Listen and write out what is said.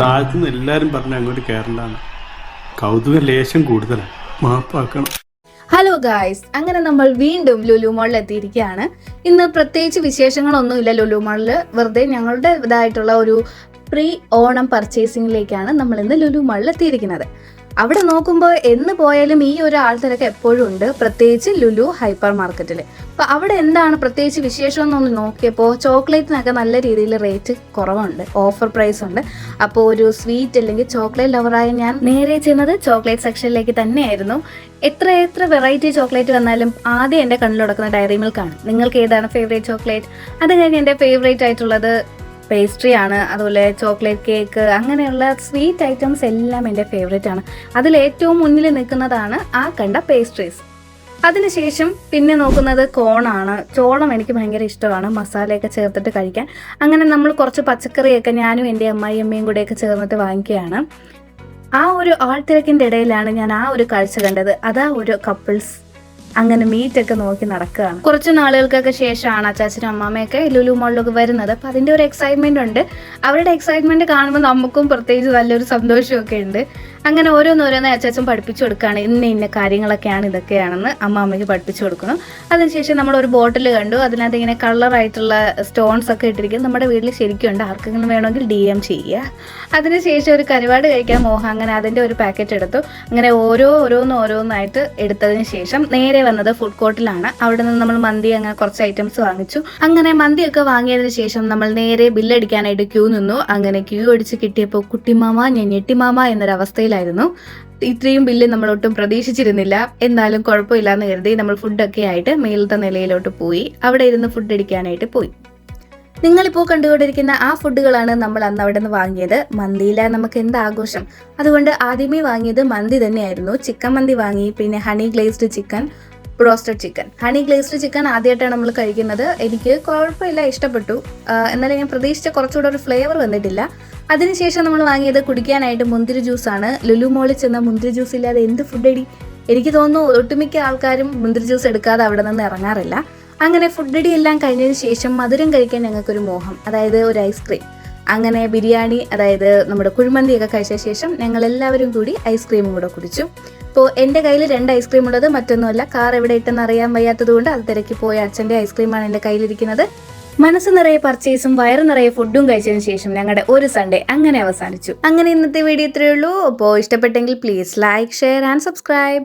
താഴത്തുനിന്ന് എല്ലാരും പറഞ്ഞ അങ്ങോട്ട് കയറണ്ടാണ്. കൗതുക ലേശം കൂടുതലാണ്, മാപ്പാക്കണം. ഹലോ ഗായ്സ്, അങ്ങനെ നമ്മൾ വീണ്ടും ലുലു മാളിൽ എത്തിയിരിക്കുകയാണ്. ഇന്ന് പ്രത്യേകിച്ച് വിശേഷങ്ങളൊന്നുമില്ല ലുലു മാളിൽ. വെറുതെ ഞങ്ങളുടെ ഇതായിട്ടുള്ള ഒരു പ്രീ ഓണം പർച്ചേസിങ്ങിലേക്കാണ് നമ്മൾ ഇന്ന് ലുലു മാളിൽ എത്തിയിരിക്കുന്നത്. അവിടെ നോക്കുമ്പോൾ എന്ന് പോയാലും ഈ ഒരു ആൾത്തിരക്ക് എപ്പോഴും ഉണ്ട്, പ്രത്യേകിച്ച് ലുലു ഹൈപ്പർ മാർക്കറ്റിൽ. അപ്പോൾ അവിടെ എന്താണ് പ്രത്യേകിച്ച് വിശേഷം എന്നൊന്ന് നോക്കിയപ്പോൾ ചോക്ലേറ്റിനൊക്കെ നല്ല രീതിയിൽ റേറ്റ് കുറവുണ്ട്, ഓഫർ പ്രൈസ് ഉണ്ട്. അപ്പോൾ ഒരു സ്വീറ്റ് അല്ലെങ്കിൽ ചോക്ലേറ്റ് ലവറായി ഞാൻ നേരെ ചെയ്യുന്നത് ചോക്ലേറ്റ് സെക്ഷനിലേക്ക് തന്നെയായിരുന്നു. എത്ര വെറൈറ്റി ചോക്ലേറ്റ് വന്നാലും ആദ്യം എൻ്റെ കണ്ണിലുടക്കുന്ന ഡയറി മിൽക്കാണ്. നിങ്ങൾക്ക് ഏതാണ് ഫേവറേറ്റ് ചോക്ലേറ്റ്? അത് കഴിഞ്ഞ് എൻ്റെ ഫേവറേറ്റ് ആയിട്ടുള്ളത് പേസ്ട്രി ആണ്, അതുപോലെ ചോക്ലേറ്റ് കേക്ക്, അങ്ങനെയുള്ള സ്വീറ്റ് ഐറ്റംസ് എല്ലാം എൻ്റെ ഫേവറേറ്റ് ആണ്. അതിൽ ഏറ്റവും മുന്നിൽ നിൽക്കുന്നതാണ് ആ കണ്ട പേസ്ട്രീസ്. അതിനുശേഷം പിന്നെ നോക്കുന്നത് കോണാണ്. ചോളം എനിക്ക് ഭയങ്കര ഇഷ്ടമാണ്, മസാലയൊക്കെ ചേർത്തിട്ട് കഴിക്കാൻ. അങ്ങനെ നമ്മൾ കുറച്ച് പച്ചക്കറിയൊക്കെ ഞാനും എൻ്റെ അമ്മയും കൂടെയൊക്കെ ചേർന്നിട്ട് വാങ്ങിക്കുകയാണ്. ആ ഒരു ആൾത്തിരക്കിൻ്റെ ഇടയിലാണ് ഞാൻ ആ ഒരു കാഴ്ച കണ്ടത്. അതാ ഒരു കപ്പിൾസ് അങ്ങനെ മീറ്റൊക്കെ നോക്കി നടക്കുകയാണ്. കുറച്ച് നാളുകൾക്കൊക്കെ ശേഷമാണ് അച്ചാച്ചനും അമ്മാമ്മയൊക്കെ ലുലു മാളിലൊക്കെ വരുന്നത്. അപ്പം അതിൻ്റെ ഒരു എക്സൈറ്റ്മെൻ്റ് ഉണ്ട്. അവരുടെ എക്സൈറ്റ്മെൻറ്റ് കാണുമ്പോൾ നമുക്കും പ്രത്യേകിച്ച് നല്ലൊരു സന്തോഷമൊക്കെ ഉണ്ട്. അങ്ങനെ ഓരോന്നോരോന്ന് അച്ചാച്ചൻ പഠിപ്പിച്ചു കൊടുക്കുകയാണ്. ഇന്ന കാര്യങ്ങളൊക്കെയാണ്, ഇതൊക്കെയാണെന്ന് അമ്മാമ്മയ്ക്ക് പഠിപ്പിച്ചു കൊടുക്കുന്നു. അതിനുശേഷം നമ്മൾ ഒരു ബോട്ടിൽ കണ്ടു, അതിനകത്ത് ഇങ്ങനെ കളറായിട്ടുള്ള സ്റ്റോൺസ് ഒക്കെ ഇട്ടിരിക്കും. നമ്മുടെ വീട്ടിൽ ശരിക്കും ഉണ്ട്, ആർക്കെങ്കിലും വേണമെങ്കിൽ DM ചെയ്യുക. അതിനുശേഷം ഒരു കരുവാട് കഴിക്കാൻ മോഹം, അങ്ങനെ അതിൻ്റെ ഒരു പാക്കറ്റ് എടുത്തു. അങ്ങനെ ഓരോന്നായിട്ട് എടുത്തതിന് ശേഷം നേരെ വന്നത് ഫുഡ് കോർട്ടിലാണ്. അവിടെ നിന്ന് നമ്മൾ മന്തി അങ്ങനെ കുറച്ച് ഐറ്റംസ് വാങ്ങിച്ചു. അങ്ങനെ മന്തിയൊക്കെ വാങ്ങിയതിന് ശേഷം നമ്മൾ നേരെ ബില്ലടിക്കാനായിട്ട് ക്യൂ നിന്നു. അങ്ങനെ ക്യൂ അടിച്ച് കിട്ടിയപ്പോൾ കുട്ടിമാമ ഞെട്ടിമാമ എന്നൊരവസ്ഥയിലായിരുന്നു. ഇത്രയും ബില്ല് നമ്മൾ ഒട്ടും പ്രതീക്ഷിച്ചിരുന്നില്ല. എന്നാലും കുഴപ്പമില്ലാന്ന് കരുതി നമ്മൾ ഫുഡൊക്കെ ആയിട്ട് മേലത്തെ നിലയിലോട്ട് പോയി അവിടെ ഇരുന്ന് ഫുഡ് അടിക്കാനായിട്ട് പോയി. നിങ്ങളിപ്പോൾ കണ്ടുകൊണ്ടിരിക്കുന്ന ആ ഫുഡുകളാണ് നമ്മൾ അന്ന് അവിടെ നിന്ന് വാങ്ങിയത്. മന്തിയില്ല നമുക്ക് എന്ത് ആഘോഷം, അതുകൊണ്ട് ആദ്യമേ വാങ്ങിയത് മന്തി തന്നെയായിരുന്നു. ചിക്കൻ മന്തി വാങ്ങി, പിന്നെ honey glazed chicken, broasted chicken. Honey glazed chicken ആദ്യമായിട്ടാണ് നമ്മൾ കഴിക്കുന്നത്. എനിക്ക് കുഴപ്പമില്ല, ഇഷ്ടപ്പെട്ടു. എന്നാലും ഞാൻ പ്രതീക്ഷിച്ച കുറച്ചുകൂടെ ഒരു ഫ്ലേവർ വന്നിട്ടില്ല. അതിനുശേഷം നമ്മൾ വാങ്ങിയത് കുടിക്കാനായിട്ട് മുന്തിരി ജ്യൂസാണ്. ലുലു മോളിൽ ചെന്ന മുന്തിരി ജ്യൂസ് ഇല്ലാതെ എന്ത് ഫുഡ് അടി. എനിക്ക് തോന്നുന്നു ഒട്ടുമിക്ക ആൾക്കാരും മുന്തിരി ജ്യൂസ് എടുക്കാതെ അവിടെ നിന്ന് ഇറങ്ങാറില്ല. അങ്ങനെ ഫുഡ് അടി എല്ലാം കഴിഞ്ഞതിന് ശേഷം മധുരം കഴിക്കാൻ ഞങ്ങൾക്കൊരു മോഹം, അതായത് ഒരു ഐസ്ക്രീം. അങ്ങനെ ബിരിയാണി, അതായത് നമ്മുടെ കുഴിമന്തിയൊക്കെ കഴിച്ച ശേഷം ഞങ്ങൾ എല്ലാവരും കൂടി ഐസ്ക്രീമും കൂടെ കുടിച്ചു. ഇപ്പോൾ എൻ്റെ കയ്യിൽ 2 ഐസ്ക്രീം ഉള്ളത് മറ്റൊന്നുമല്ല, കാർ എവിടെ ഇട്ടെന്ന് അറിയാൻ വയ്യാത്തത് കൊണ്ട് അത് തിരക്കി പോയ അച്ഛൻ്റെ ഐസ്ക്രീമാണ് എൻ്റെ കയ്യിലിരിക്കുന്നത്. മനസ്സ് നിറയെ പർച്ചേസും വയറ് നിറയെ ഫുഡും കഴിച്ചതിന് ശേഷം ഞങ്ങളുടെ ഒരു സൺഡേ അങ്ങനെ അവസാനിച്ചു. അങ്ങനെ ഇന്നത്തെ വീഡിയോ ഇത്രയേ ഉള്ളൂ. അപ്പോൾ ഇഷ്ടപ്പെട്ടെങ്കിൽ please like, share and subscribe.